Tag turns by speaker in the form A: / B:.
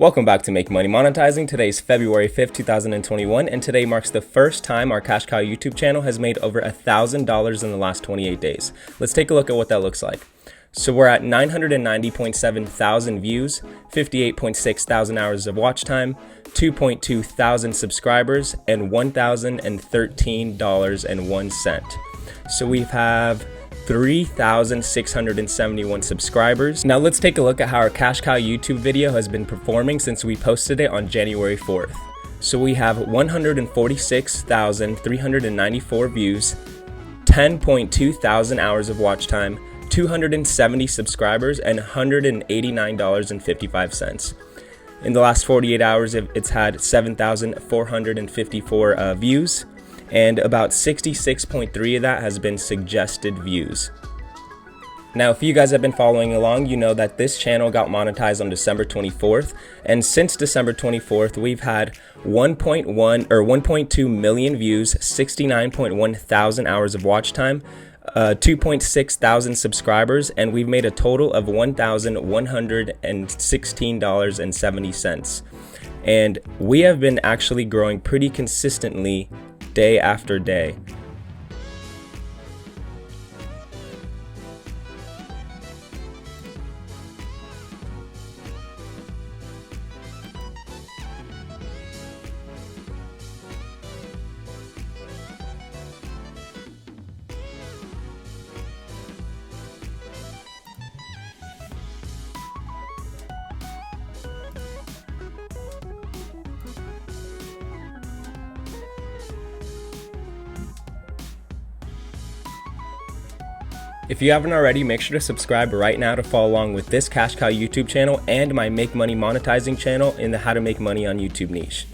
A: Welcome back to Make Money Monetizing. Today is February 5th, 2021, and today marks the first time our Cash Cow YouTube channel has made over $1,000 in the last 28 days. Let's take a look at what that looks like. So we're at 990.7 thousand views, 58.6 thousand hours of watch time, 2.2 thousand subscribers, and $1,013.01. So we have 3,671 subscribers. Now let's take a look at how our Cash Cow YouTube video has been performing since we posted it on January 4th. So we have 146,394 views, 10.2 thousand hours of watch time, 270 subscribers, and $189.55. In the last 48 hours, it's had 7,454 views, and about 66.3 of that has been suggested views. Now, if you guys have been following along, you know that this channel got monetized on December 24th, and since December 24th, we've had 1.2 million views, 69.1 thousand hours of watch time, 2.6 thousand subscribers, and we've made a total of $1,116.70. And we have been actually growing pretty consistently day after day. If you haven't already, make sure to subscribe right now to follow along with this Cash Cow YouTube channel and my Make Money Monetizing channel in the How to Make Money on YouTube niche.